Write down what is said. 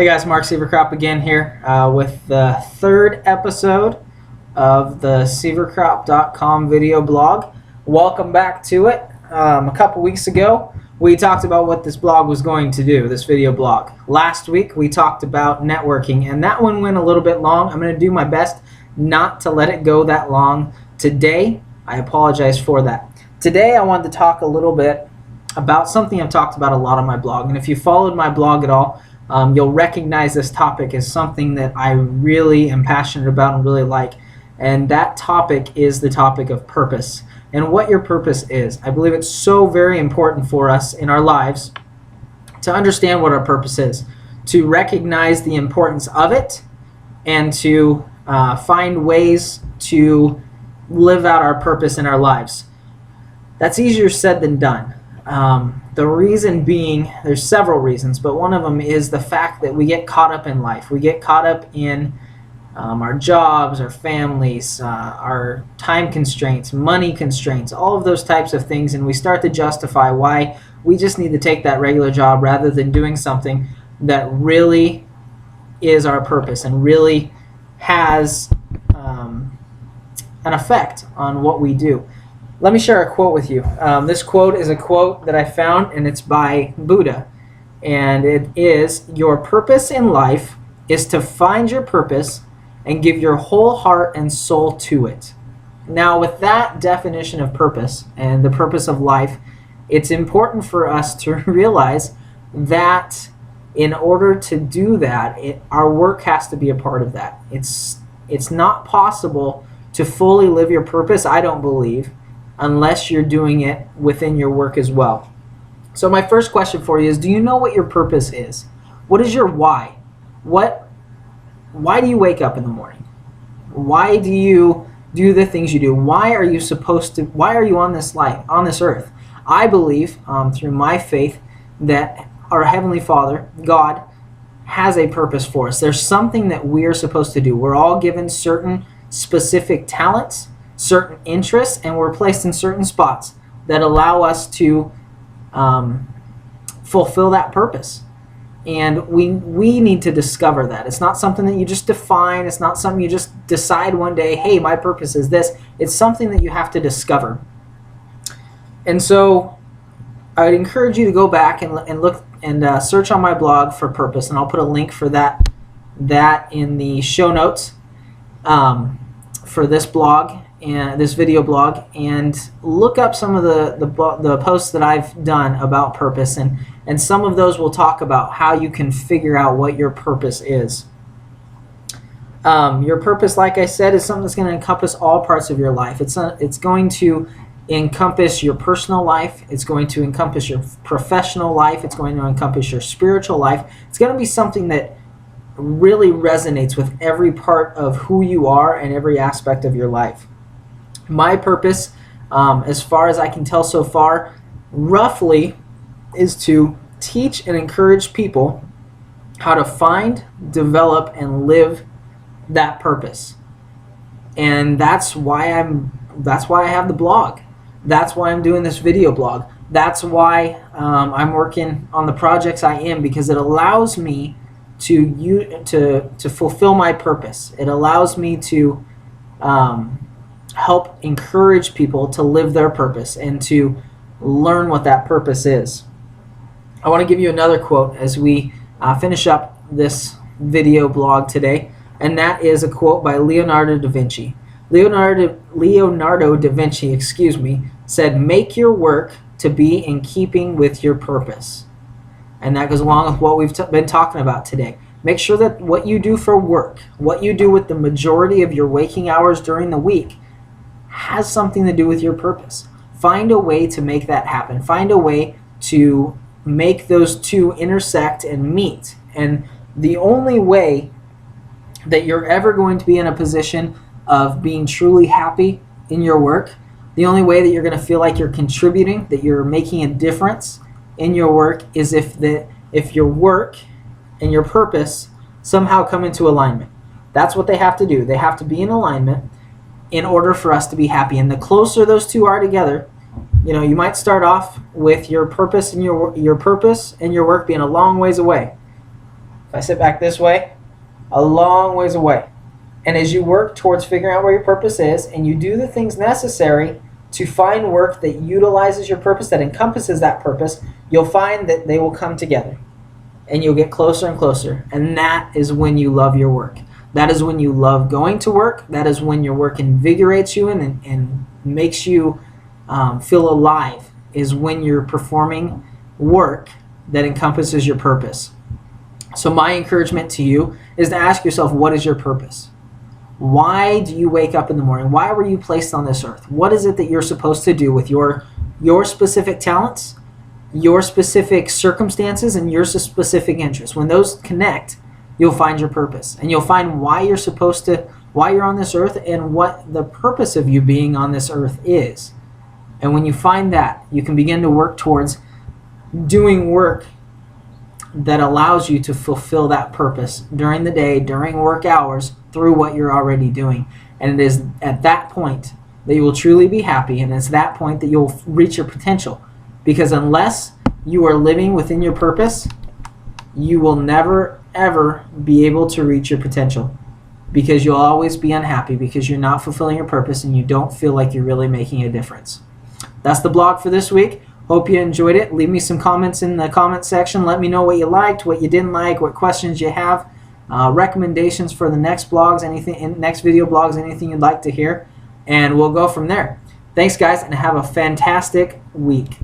Hey guys, Mark Sieverkropp again here with the third episode of the Sieverkropp.com video blog. Welcome back to it. A couple weeks ago we talked about what this blog was going to do, this video blog. Last week we talked about networking, and that one went a little bit long. I'm going to do my best not to let it go that long today. I apologize for that. Today I wanted to talk a little bit about something I've talked about a lot on my blog, and if you followed my blog at all, you'll recognize this topic as something that I really am passionate about and really like, and that topic is the topic of purpose and what your purpose is. I believe it's so very important for us in our lives to understand what our purpose is, to recognize the importance of it, and to find ways to live out our purpose in our lives. That's easier said than done. The reason being, there's several reasons, but one of them is the fact that we get caught up in life. We get caught up in our jobs, our families, our time constraints, money constraints, all of those types of things, and we start to justify why we just need to take that regular job rather than doing something that really is our purpose and really has an effect on what we do. Let me share a quote with you. This quote is a quote that I found, and it's by Buddha. And it is, "Your purpose in life is to find your purpose and give your whole heart and soul to it." Now, with that definition of purpose and the purpose of life, it's important for us to realize that in order to do that, our work has to be a part of that. It's not possible to fully live your purpose, I don't believe, unless you're doing it within your work as well. So my first question for you is, do you know what your purpose is? What is your why? Why do you wake up in the morning? Why do you do the things you do? Why are you on this life, on this earth? I believe, through my faith, that our Heavenly Father, God, has a purpose for us. There's something that we are supposed to do. We're all given certain specific talents, certain interests, and we're placed in certain spots that allow us to fulfill that purpose. And we need to discover that. It's not something that you just define. It's not something you just decide one day, hey, my purpose is this. It's something that you have to discover. And so I would encourage you to go back and look and search on my blog for purpose, and I'll put a link for that in the show notes for this blog and this video blog, and look up some of the posts that I've done about purpose, and some of those will talk about how you can figure out what your purpose is. Your purpose, like I said, is something that's going to encompass all parts of your life. It's going to encompass your personal life. It's going to encompass your professional life. It's going to encompass your spiritual life. It's going to be something that really resonates with every part of who you are and every aspect of your life. My purpose, as far as I can tell so far, roughly is to teach and encourage people how to find, develop, and live that purpose. And that's why I have the blog. That's why I'm doing this video blog. That's why I'm working on the projects I am, because it allows me to fulfill my purpose. It allows me to help encourage people to live their purpose and to learn what that purpose is. I want to give you another quote as we finish up this video blog today, and that is a quote by Leonardo da Vinci. Leonardo da Vinci, said, "Make your work to be in keeping with your purpose." And that goes along with what we've been talking about today. Make sure that what you do for work, what you do with the majority of your waking hours during the week, has something to do with your purpose. Find a way to make that happen. Find a way to make those two intersect and meet. And the only way that you're ever going to be in a position of being truly happy in your work, the only way that you're going to feel like you're contributing, that you're making a difference in your work, is if your work and your purpose somehow come into alignment. That's what they have to do. They have to be in alignment in order for us to be happy. And the closer those two are together, you might start off with your purpose and your purpose and your work being a long ways away. If I sit back this way, a long ways away. And as you work towards figuring out where your purpose is, and you do the things necessary to find work that utilizes your purpose, that encompasses that purpose, you'll find that they will come together. And you'll get closer and closer. And that is when you love your work. That is when you love going to work. That is when your work invigorates you and makes you feel alive, is when you're performing work that encompasses your purpose. So my encouragement to you is to ask yourself, what is your purpose? Why do you wake up in the morning? Why were you placed on this earth? What is it that you're supposed to do with your specific talents, your specific circumstances, and your specific interests? When those connect, you'll find your purpose, and you'll find why you're on this earth and what the purpose of you being on this earth is. And when you find that, you can begin to work towards doing work that allows you to fulfill that purpose during the day, during work hours, through what you're already doing. And it is at that point that you will truly be happy, and it's that point that you'll reach your potential. Because unless you are living within your purpose, you will never, ever be able to reach your potential. Because you'll always be unhappy because you're not fulfilling your purpose and you don't feel like you're really making a difference. That's the blog for this week. Hope you enjoyed it. Leave me some comments in the comment section. Let me know what you liked, what you didn't like, what questions you have, recommendations for the next blogs, next video blogs, anything you'd like to hear, and we'll go from there. Thanks, guys, and have a fantastic week.